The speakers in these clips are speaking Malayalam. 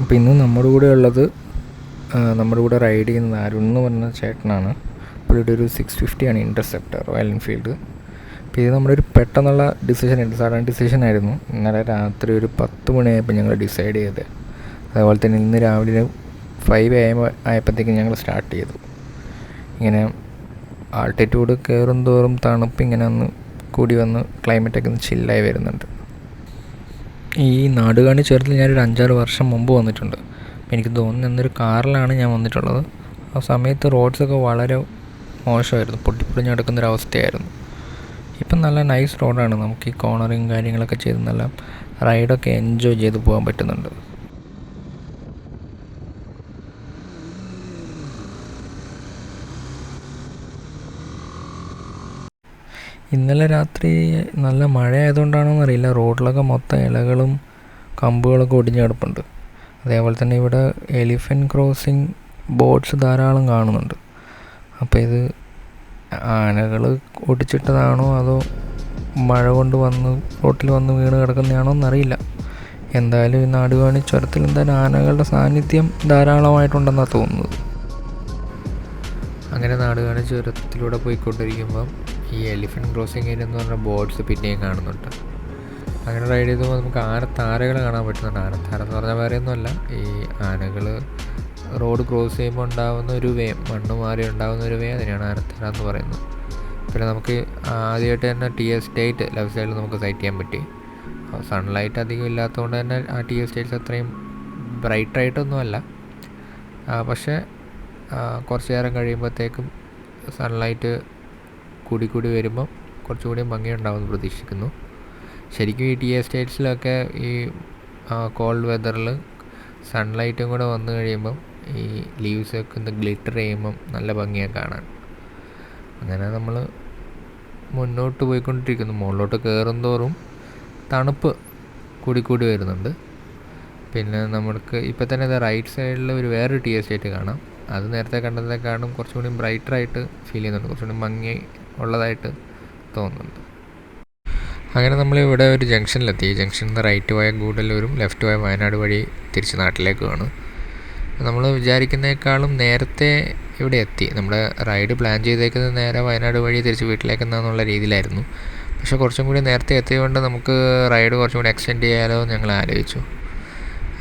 അപ്പോൾ ഇന്ന് നമ്മുടെ കൂടെ ഉള്ളത് നമ്മുടെ കൂടെ റൈഡ് ചെയ്യുന്നത് അരുൺ എന്ന് പറഞ്ഞ ചേട്ടനാണ്. പുള്ളിയുടെ ഒരു 650 ആണ് ഇൻ്റർസെപ്റ്റർ റോയൽ എൻഫീൽഡ്. അപ്പോൾ ഇത് നമ്മുടെ ഒരു പെട്ടെന്നുള്ള സഡൻ ഡിസിഷൻ ആയിരുന്നു. ഇന്നലെ രാത്രി ഒരു 10 മണിയായപ്പോൾ ഞങ്ങൾ ഡിസൈഡ് ചെയ്തത്. അതുപോലെ തന്നെ ഇന്ന് രാവിലെ 5 AM ആയപ്പോഴത്തേക്കും ഞങ്ങൾ സ്റ്റാർട്ട് ചെയ്തു. ഇങ്ങനെ ആൾട്ടിറ്റ്യൂഡ് കയറും തോറും തണുപ്പ് ഇങ്ങനെ ഒന്ന് കൂടി വന്ന് ക്ലൈമറ്റൊക്കെ ഒന്ന് ചില്ലായി വരുന്നുണ്ട്. ഈ നാടുകാണി ചുരത്തിൽ ഞാനൊരു 5-6 വർഷം മുമ്പ് വന്നിട്ടുണ്ട്. എനിക്ക് തോന്നുന്നു എന്നൊരു കാറിലാണ് ഞാൻ വന്നിട്ടുള്ളത്. ആ സമയത്ത് റോഡ്സൊക്കെ വളരെ മോശമായിരുന്നു, പൊട്ടിപ്പൊളിഞ്ഞ് കിടക്കുന്നൊരവസ്ഥയായിരുന്നു. ഇപ്പം നല്ല നൈസ് റോഡാണ്. നമുക്ക് ഈ കോർണറിങ് കാര്യങ്ങളൊക്കെ ചെയ്ത് നല്ല റൈഡൊക്കെ എൻജോയ് ചെയ്ത് പോകാൻ പറ്റുന്നുണ്ട്. ഇന്നലെ രാത്രി നല്ല മഴ ആയതുകൊണ്ടാണോന്ന് അറിയില്ല, റോഡിലൊക്കെ മൊത്തം ഇലകളും കമ്പുകളൊക്കെ ഒടിഞ്ഞ് കിടപ്പുണ്ട്. അതേപോലെ തന്നെ ഇവിടെ എലിഫൻറ്റ് ക്രോസിങ് ബോട്ട്സ് ധാരാളം കാണുന്നുണ്ട്. അപ്പോൾ ഇത് ആനകൾ ഒടിച്ചിട്ടതാണോ അതോ മഴ കൊണ്ട് വന്ന് റോട്ടിൽ വന്ന് വീണ് കിടക്കുന്നതാണോ എന്നറിയില്ല. എന്തായാലും ഈ നാടുകാണി ചുരത്തിൽ എന്തായാലും ആനകളുടെ സാന്നിധ്യം ധാരാളമായിട്ടുണ്ടെന്നാണ് തോന്നുന്നത്. അങ്ങനെ നാടുകാണി ചുരത്തിലൂടെ പോയിക്കൊണ്ടിരിക്കുമ്പം ഈ എലിഫൻറ്റ് ക്രോസിങ് ഏരിയ എന്ന് പറഞ്ഞ ബോട്ട്സ് പിന്നെയും കാണുന്നുണ്ട്. അങ്ങനെ റൈഡ് ചെയ്തുമ്പോൾ നമുക്ക് ആനത്താരകൾ കാണാൻ പറ്റുന്നുണ്ട്. ആനത്താര എന്ന് പറഞ്ഞാൽ വേറെ ഒന്നുമല്ല, ഈ ആനകൾ റോഡ് ക്രോസ് ചെയ്യുമ്പോൾ ഉണ്ടാകുന്ന ഒരു വേ, മണ്ണ് മാറി ഉണ്ടാകുന്ന ഒരു വേ, അതിനെയാണ് ആനത്താര എന്ന് പറയുന്നത്. പിന്നെ നമുക്ക് ആദ്യമായിട്ട് തന്നെ ടി എസ്റ്റേറ്റ് ലെഫ്റ്റ് സൈഡിൽ നമുക്ക് സൈറ്റ് ചെയ്യാൻ പറ്റി. സൺലൈറ്റ് അധികം ഇല്ലാത്തതുകൊണ്ട് തന്നെ ആ ടി എസ്റ്റേറ്റ്സ് അത്രയും ബ്രൈറ്റായിട്ടൊന്നുമല്ല. പക്ഷേ കുറച്ച് നേരം കഴിയുമ്പോഴത്തേക്കും സൺലൈറ്റ് കൂടി വരുമ്പം കുറച്ചുകൂടി ഭംഗിയുണ്ടാവുമെന്ന് പ്രതീക്ഷിക്കുന്നു. ശരിക്കും ഈ ടി എസ്റ്റേറ്റ്സിലൊക്കെ ഈ കോൾഡ് വെതറിൽ സൺലൈറ്റും കൂടെ വന്നു കഴിയുമ്പം ഈ ലീവ്സൊക്കെ ഒന്ന് ഗ്ലിറ്റർ ചെയ്യുമ്പം നല്ല ഭംഗിയാണ് കാണാൻ. അങ്ങനെ നമ്മൾ മുന്നോട്ട് പോയിക്കൊണ്ടിരിക്കുന്നു. മുകളിലോട്ട് കയറും തോറും തണുപ്പ് കൂടി വരുന്നുണ്ട്. പിന്നെ നമുക്ക് ഇപ്പം തന്നെ ഇത് റൈറ്റ് സൈഡിൽ വേറൊരു ടി എസ്റ്റേറ്റ് കാണാം. അത് നേരത്തെ കണ്ടതിനേക്കാളും കുറച്ചുകൂടി ബ്രൈറ്ററായിട്ട് ഫീൽ ചെയ്യുന്നുണ്ട്, കുറച്ചുകൂടി ഭംഗി ഉള്ളതായിട്ട് തോന്നുന്നുണ്ട്. അങ്ങനെ നമ്മളിവിടെ ഒരു ജംഗ്ഷനിലെത്തി. ഈ ജംഗ്ഷനിൽ നിന്ന് റൈറ്റ് പോയ ഗൂഡല്ലൂരും ലെഫ്റ്റ് പോയ വയനാട് വഴി തിരിച്ച് നാട്ടിലേക്ക് വേണം. നമ്മൾ വിചാരിക്കുന്നതിനേക്കാളും നേരത്തെ ഇവിടെ എത്തി. നമ്മുടെ റൈഡ് പ്ലാൻ ചെയ്തേക്കുന്നത് നേരെ വയനാട് വഴി തിരിച്ച് വീട്ടിലേക്ക് എന്നാന്നുള്ള രീതിയിലായിരുന്നു. പക്ഷേ കുറച്ചും കൂടി നേരത്തെ എത്തിയതുകൊണ്ട് നമുക്ക് റൈഡ് കുറച്ചും കൂടി എക്സ്റ്റെൻഡ് ചെയ്യാലോ എന്ന് ഞങ്ങൾ ആലോചിച്ചു.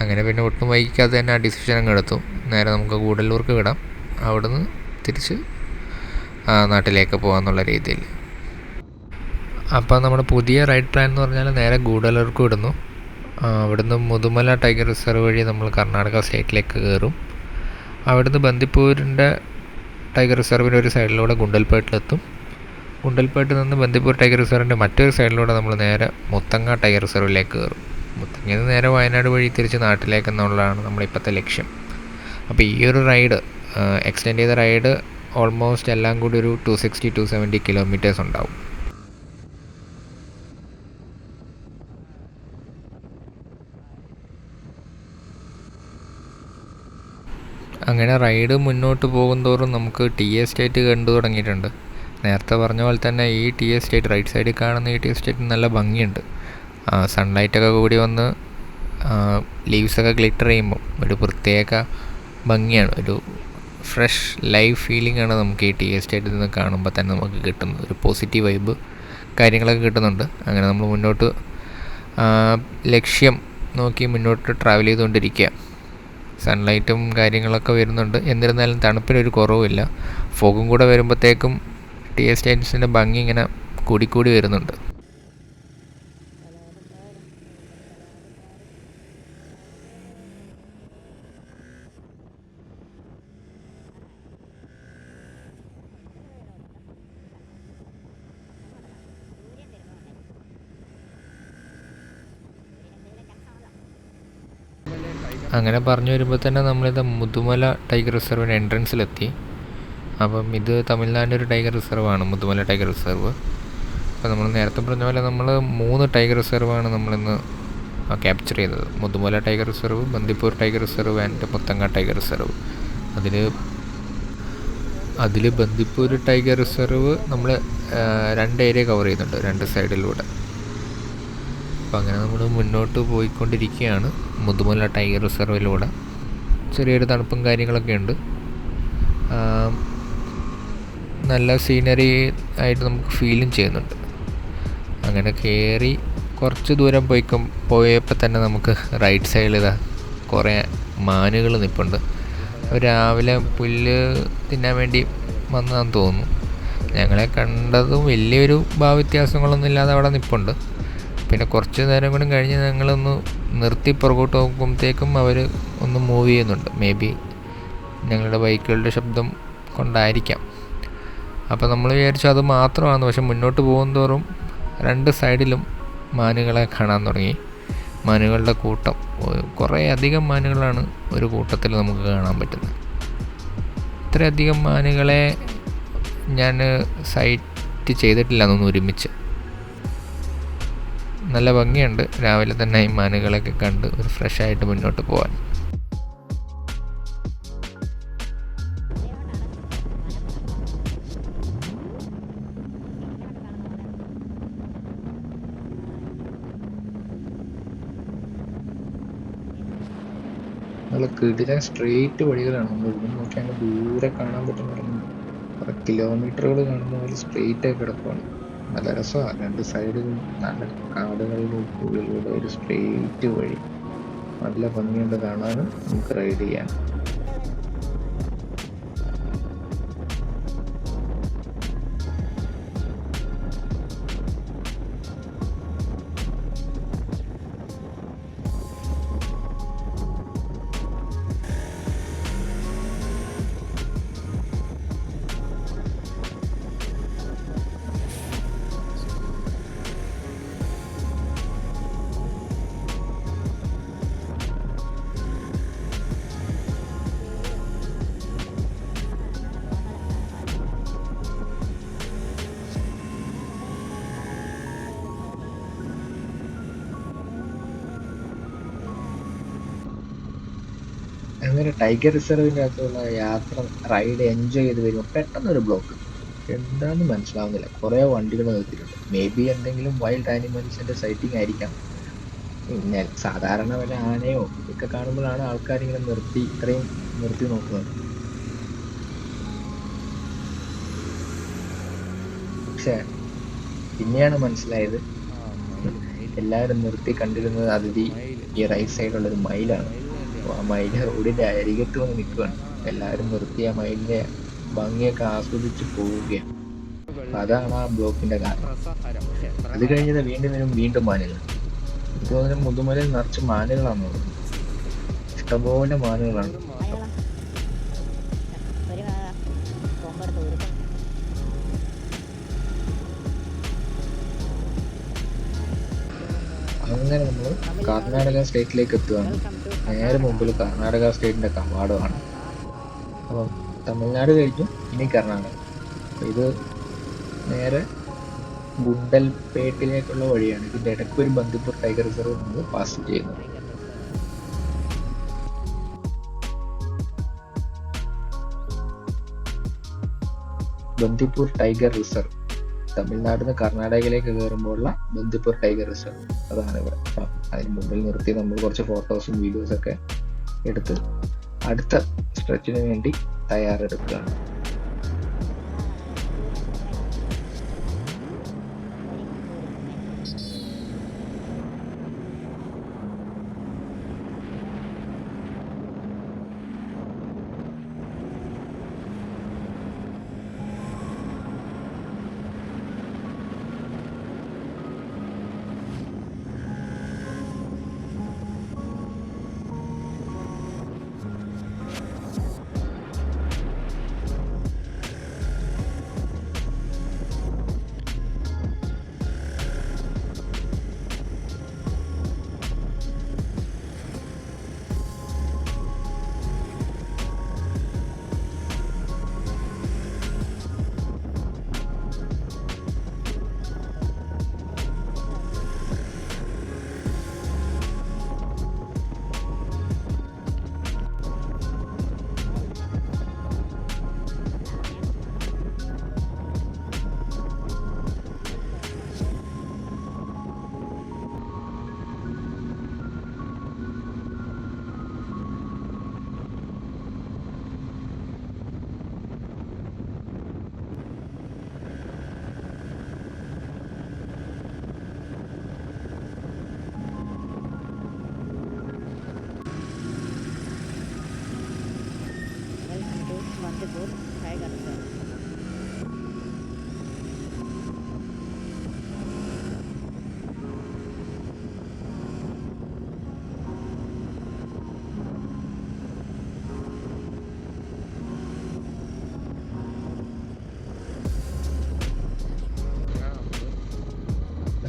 അങ്ങനെ പിന്നെ ഒട്ടും വൈകിക്കാതെ തന്നെ ആ ഡിസിഷൻ അങ്ങ് എടുത്തു. നേരെ നമുക്ക് ഗൂഡല്ലൂർക്ക് വിടാം, അവിടുന്ന് തിരിച്ച് നാട്ടിലേക്ക് പോകാമെന്നുള്ള രീതിയിൽ. അപ്പോൾ നമ്മുടെ പുതിയ റൈഡ് പ്ലാൻ എന്ന് പറഞ്ഞാൽ നേരെ ഗൂഡല്ലൂർക്ക് വിടുന്നു. അവിടുന്ന് മുതുമല ടൈഗർ റിസർവ് വഴി നമ്മൾ കർണാടക സ്റ്റേറ്റിലേക്ക് കയറും. അവിടുന്ന് ബന്ദിപ്പൂരിൻ്റെ ടൈഗർ റിസർവിൻ്റെ ഒരു സൈഡിലൂടെ ഗുണ്ടൽപേട്ടിലെത്തും. ഗുണ്ടൽപേട്ടിൽ നിന്ന് ബന്ദിപ്പൂർ ടൈഗർ റിസർവിൻ്റെ മറ്റൊരു സൈഡിലൂടെ നമ്മൾ നേരെ മുത്തങ്ങ ടൈഗർ റിസർവിലേക്ക് കയറും. മുത്തങ്ങയിൽ നിന്ന് നേരെ വയനാട് വഴി തിരിച്ച് നാട്ടിലേക്ക് എന്നുള്ളതാണ് നമ്മളിപ്പോഴത്തെ ലക്ഷ്യം. അപ്പോൾ ഈ ഒരു റൈഡ്, എക്സ്റ്റെൻഡ് ചെയ്ത റൈഡ് ഓൾമോസ്റ്റ് എല്ലാം കൂടി ഒരു 260-270 കിലോമീറ്റേഴ്സ് ഉണ്ടാവും. അങ്ങനെ റൈഡ് മുന്നോട്ട് പോകുന്തോറും നമുക്ക് ടി എസ്റ്റേറ്റ് കണ്ടു തുടങ്ങിയിട്ടുണ്ട്. നേരത്തെ പറഞ്ഞ പോലെ തന്നെ ഈ ടി എസ്റ്റേറ്റ് റൈറ്റ് സൈഡിൽ കാണുന്ന ഈ ടി എസ്റ്റേറ്റ് നല്ല ഭംഗിയുണ്ട്. സൺലൈറ്റൊക്കെ കൂടി വന്ന് ലീവ്സൊക്കെ ഗ്ലിറ്റർ ചെയ്യുമ്പോൾ ഒരു പ്രത്യേക ഭംഗിയാണ്, ഒരു ഫ്രഷ് ലൈവ് ഫീലിംഗ് ആണ് നമുക്ക് ഈ ടി എസ്റ്റേറ്റിൽ നിന്ന് കാണുമ്പോൾ തന്നെ നമുക്ക് കിട്ടുന്നത്. ഒരു പോസിറ്റീവ് വൈബ് കാര്യങ്ങളൊക്കെ കിട്ടുന്നുണ്ട്. അങ്ങനെ നമ്മൾ മുന്നോട്ട് ലക്ഷ്യം നോക്കി മുന്നോട്ട് ട്രാവൽ ചെയ്തുകൊണ്ടിരിക്കുക. സൺലൈറ്റും കാര്യങ്ങളൊക്കെ വരുന്നുണ്ട്, എന്നിരുന്നാലും തണുപ്പിനൊരു കുറവുമില്ല. ഫോഗും കൂടെ വരുമ്പോഴത്തേക്കും ടി എസ്റ്റേറ്റ്സിൻ്റെ ഭംഗി ഇങ്ങനെ കൂടി വരുന്നുണ്ട്. അങ്ങനെ പറഞ്ഞു വരുമ്പോൾ തന്നെ നമ്മളിത് മുതുമല ടൈഗർ റിസർവിൻ്റെ എൻട്രൻസിലെത്തി. അപ്പം ഇത് തമിഴ്നാടിൻ്റെ ഒരു ടൈഗർ റിസർവാണ്, മുതുമല ടൈഗർ റിസർവ്. അപ്പോൾ നമ്മൾ നേരത്തെ പറഞ്ഞ പോലെ നമ്മൾ 3 ടൈഗർ റിസർവാണ് നമ്മളിന്ന് ക്യാപ്ചർ ചെയ്തത്. Mudumalai tiger reserve, Bandipur tiger reserve and Muthanga tiger reserve. അതിൽ ബന്ദിപ്പൂർ ടൈഗർ റിസർവ് നമ്മൾ 2 ഏരിയ കവർ ചെയ്യുന്നുണ്ട്, 2 സൈഡിലൂടെ. അപ്പോൾ അങ്ങനെ നമ്മൾ മുന്നോട്ട് പോയിക്കൊണ്ടിരിക്കുകയാണ്. മുതുമല ടൈഗർ റിസർവിലൂടെ. ചെറിയൊരു തണുപ്പും കാര്യങ്ങളൊക്കെ ഉണ്ട്. നല്ല സീനറി ആയിട്ട് നമുക്ക് ഫീലും ചെയ്യുന്നുണ്ട്. അങ്ങനെ കയറി കുറച്ച് ദൂരം പോയപ്പോൾ തന്നെ നമുക്ക് റൈറ്റ് സൈഡിൽ ഇതാ കുറേ മാനുകൾ നിൽപ്പുണ്ട്. രാവിലെ പുല്ല് തിന്നാൻ വേണ്ടി വന്നതാണെന്ന് തോന്നുന്നു. ഞങ്ങളെ കണ്ടതും വലിയൊരു ഭാവവ്യത്യാസങ്ങളൊന്നും ഇല്ലാതെ അവിടെ നിൽപ്പുണ്ട്. പിന്നെ കുറച്ച് നേരം കൂടി കഴിഞ്ഞ് ഞങ്ങളൊന്ന് നിർത്തി പുറകോട്ട് നോക്കുമ്പോഴത്തേക്കും അവർ ഒന്ന് മൂവ് ചെയ്യുന്നുണ്ട്. മേ ബി ഞങ്ങളുടെ ബൈക്കുകളുടെ ശബ്ദം കൊണ്ടായിരിക്കാം. അപ്പോൾ നമ്മൾ വിചാരിച്ചു അത് മാത്രമാണ്. പക്ഷെ മുന്നോട്ട് പോകുന്തോറും 2 സൈഡിലും മാനുകളെ കാണാൻ തുടങ്ങി. മാനുകളുടെ കൂട്ടം, കുറേ അധികം മാനുകളാണ് ഒരു കൂട്ടത്തിൽ നമുക്ക് കാണാൻ പറ്റുന്നത്. ഇത്രയധികം മാനുകളെ ഞാൻ സൈറ്റ് ചെയ്തിട്ടില്ല എന്നൊന്നും ഒരുമിച്ച്. നല്ല ഭംഗിയുണ്ട് രാവിലെ തന്നെ ഈ മാനുകളൊക്കെ കണ്ട് ഒരു ഫ്രഷായിട്ട് മുന്നോട്ട് പോകാൻ. നല്ല കിടിലൻ സ്ട്രെയിറ്റ് വഴികളാണ്. നമ്മൾ ഇവിടെ നോക്കി അങ്ങ് ദൂരെ കാണാൻ പറ്റുന്ന കുറെ കിലോമീറ്ററുകൾ കാണുന്ന പോലെ സ്ട്രെയിറ്റ് ആയി കിടക്കുകയാണ്. നല്ല രസമാണ്. 2 സൈഡിലും നല്ല കാടുകളിലും ഉള്ളിലൂടെ ഒരു സ്ട്രെയിറ്റ് വഴി. നല്ല ഭംഗിയുണ്ട് കാണാനും നമുക്ക് റൈഡ് ചെയ്യാൻ. അങ്ങനെ ടൈഗർ റിസർവിൻ്റെ അകത്തുള്ള യാത്ര റൈഡ് എൻജോയ് ചെയ്ത് വരുമ്പോൾ പെട്ടെന്നൊരു ബ്ലോക്ക്. എന്താണെന്ന് മനസ്സിലാവുന്നില്ല. കുറേ വണ്ടികൾ നിർത്തിയിട്ടുണ്ട്. മേ ബി എന്തെങ്കിലും വൈൽഡ് ആനിമൽസിൻ്റെ സൈറ്റിംഗ് ആയിരിക്കാം. പിന്നെ സാധാരണ വല്ല ആനയോ ഇതൊക്കെ കാണുമ്പോഴാണ് ആൾക്കാരിങ്ങനെ ഇത്രയും നിർത്തി നോക്കുന്നത്. പക്ഷെ പിന്നെയാണ് മനസ്സിലായത് എല്ലാവരും നിർത്തി കണ്ടിരുന്നത് അതിഥി ഈ റൈറ്റ് സൈഡുള്ളൊരു മയിലാണ്. അപ്പോൾ ആ മയില് റോഡിൻ്റെ അരികത്ത് വന്ന് നിൽക്കുകയാണ്. എല്ലാവരും നിർത്തി ആ മയിലിൻ്റെ ഭംഗിയൊക്കെ ആസ്വദിച്ച് പോവുകയാണ്. അപ്പം അതാണ് ആ ബ്ലോക്കിൻ്റെ കാരണം. അത് കഴിഞ്ഞത് വീണ്ടും മാനുകൾ. എനിക്ക് തോന്നുന്നു മുതുമലയിൽ നിറച്ച് മാനുകളാണെന്ന് തോന്നുന്നു. ഇഷ്ടംപോലെ മാനുകളാണ്. അങ്ങനെ നമ്മൾ കർണാടക സ്റ്റേറ്റിലേക്ക് എത്തുകയാണ്. നേരെ മുമ്പിൽ കർണാടക സ്റ്റേറ്റിൻ്റെ കവാടമാണ്. അപ്പം തമിഴ്നാട് കഴിഞ്ഞു ഇനി കർണാടക. അപ്പം ഇത് നേരെ ഗുണ്ടൽപേട്ടിലേക്കുള്ള വഴിയാണ്. ഇതിൻ്റെ ഇടയ്ക്ക് ഒരു ബന്ദിപ്പൂർ ടൈഗർ റിസർവ് നമ്മൾ പാസ് ചെയ്യുന്നത്. ബന്ദിപ്പൂർ ടൈഗർ റിസർവ് തമിഴ്നാട്ടിൽ നിന്ന് കർണാടകയിലേക്ക് കയറുമ്പോഴുള്ള ബന്ദിപ്പൂർ ടൈഗർ റിസർവ് അതാണ് ഇവിടെ. അപ്പം അതിന് മുമ്പിൽ നിർത്തി നമ്മൾ കുറച്ച് ഫോട്ടോസും വീഡിയോസൊക്കെ എടുത്ത് അടുത്ത സ്ട്രെച്ചിന് വേണ്ടി തയ്യാറെടുക്കുകയാണ്.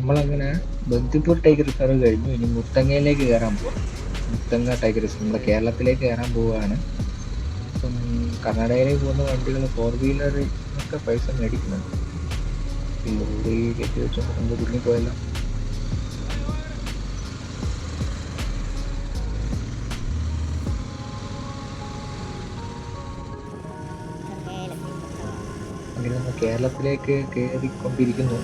നമ്മളങ്ങനെ ബന്ദിപ്പൂർ ടൈഗർ റിസർവ് കഴിഞ്ഞു. ഇനി മുത്തങ്ങയിലേക്ക് കയറാൻ പോവാം. മുത്തങ്ങ ടൈഗർ റിസർവ് നമ്മുടെ കേരളത്തിലേക്ക് കയറാൻ പോവുകയാണ്. ഇപ്പം കർണാടകയിലേക്ക് പോകുന്ന വണ്ടികൾ 4 വീലർ ഒക്കെ പൈസ മേടിക്കുന്നുണ്ട്. ഈ ലോറി കെട്ടി വെച്ചോണ്ട് നമ്മൾ കുടുങ്ങിപ്പോയല്ലോ. അങ്ങനെ നമ്മൾ കേരളത്തിലേക്ക് കയറിക്കൊണ്ടിരിക്കുന്നു.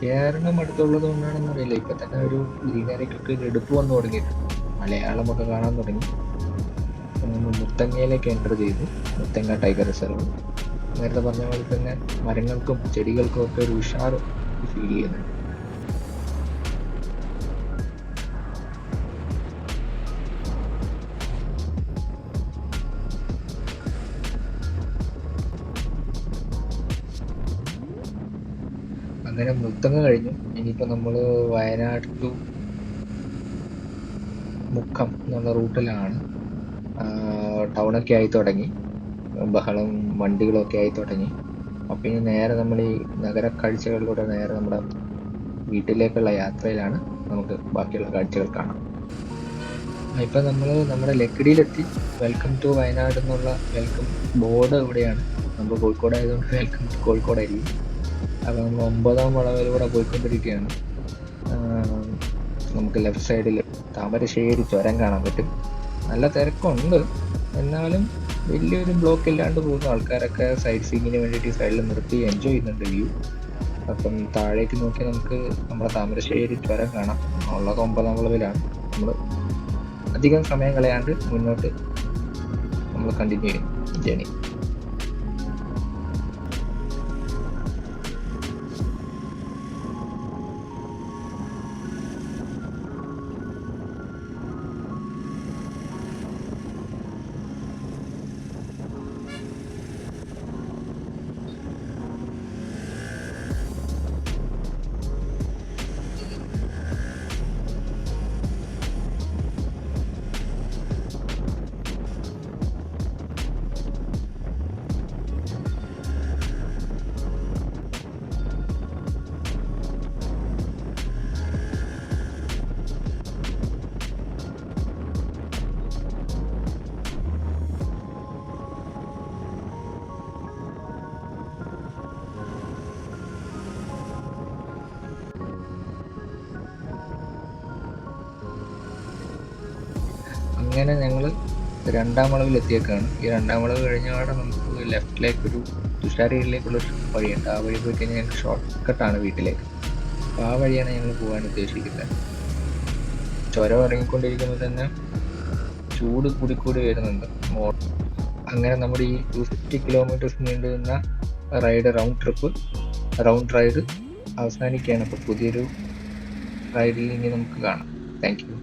കേരളം അടുത്തുള്ളത് കൊണ്ടാണെന്ന് അറിയില്ല, ഇപ്പൊ തന്നെ ഒരു ഗ്രീനറിക്കൊക്കെ എടുപ്പ് വന്നു തുടങ്ങിയിട്ടുണ്ട്. മലയാളമൊക്കെ കാണാൻ തുടങ്ങി. അപ്പം നമ്മൾ മുത്തങ്ങയിലേക്ക് എൻ്റർ ചെയ്തു. Muthanga tiger reserve. നേരത്തെ പറഞ്ഞ പോലെ തന്നെ മരങ്ങൾക്കും ചെടികൾക്കും ഒക്കെ ഒരു ഉഷാർ ഫീൽ ചെയ്യുന്നുണ്ട്. അങ്ങനെ മുത്തങ്ങ കഴിഞ്ഞു. ഇനിയിപ്പോൾ നമ്മൾ വയനാട് ടു മുക്കം എന്നുള്ള റൂട്ടിലാണ്. ടൗണൊക്കെ ആയി തുടങ്ങി, ബഹളം വണ്ടികളൊക്കെ ആയി തുടങ്ങി. അപ്പം ഇനി നേരെ നമ്മൾ ഈ നഗര കാഴ്ചകളിലൂടെ നേരെ നമ്മുടെ വീട്ടിലേക്കുള്ള യാത്രയിലാണ്. നമുക്ക് ബാക്കിയുള്ള കാഴ്ചകൾ കാണാം. ഇപ്പം നമ്മൾ നമ്മുടെ ലക്കിടിയിലെത്തി. വെൽക്കം ടു വയനാട് എന്നുള്ള വെൽക്കം ബോർഡ് ഇവിടെയാണ്. നമ്മൾ കോഴിക്കോട് ആയതുകൊണ്ട് വെൽക്കം ടു കോഴിക്കോടായിരിക്കും. അപ്പോൾ നമ്മൾ 9ാം വളവിലൂടെ പോയിക്കൊണ്ടിരിക്കുകയാണ്. നമുക്ക് ലെഫ്റ്റ് സൈഡിൽ താമരശ്ശേരി ചുരം കാണാൻ പറ്റും. നല്ല തിരക്കുണ്ട്, എന്നാലും വലിയൊരു ബ്ലോക്ക് ഇല്ലാണ്ട് പോകുന്നു. ആൾക്കാരൊക്കെ സൈഡ് സീയിങ്ങിന് വേണ്ടിയിട്ട് ഈ സൈഡിൽ നിർത്തി എൻജോയ് ചെയ്യുന്നുണ്ട് വ്യൂ. അപ്പം താഴേക്ക് നോക്കി നമുക്ക് നമ്മുടെ താമരശ്ശേരി ചുരം കാണാം. ഉള്ളത് 9ാം വളവിലാണ്. നമ്മൾ അധികം സമയം കളയാണ്ട് മുന്നോട്ട് നമ്മൾ കണ്ടിന്യൂ ചെയ്യും ജേണി. അങ്ങനെ ഞങ്ങൾ 2ാം വളവിൽ എത്തിയേക്കാണ്. ഈ 2ാം വളവ് കഴിഞ്ഞപാടെ നമുക്ക് ലെഫ്റ്റിലേക്കൊരു തുഷാരയിലേക്കുള്ളൊരു വഴിയുണ്ട്. ആ വഴി പോയി കഴിഞ്ഞാൽ ഞങ്ങൾക്ക് ഷോർട്ട് കട്ടാണ് വീട്ടിലേക്ക്. അപ്പോൾ ആ വഴിയാണ് ഞങ്ങൾ പോകാൻ ഉദ്ദേശിക്കുന്നത്. ചുരം ഇറങ്ങിക്കൊണ്ടിരിക്കുമ്പോൾ തന്നെ ചൂട് കൂടിക്കൂടി വരുന്നുണ്ട്. അങ്ങനെ നമ്മുടെ ഈ 250 കിലോമീറ്റേഴ്സ് നീണ്ടു നിന്ന റൗണ്ട് റൈഡ് അവസാനിക്കുകയാണ്. അപ്പോൾ പുതിയൊരു റൈഡിൽ ഇനി നമുക്ക് കാണാം. Thank you.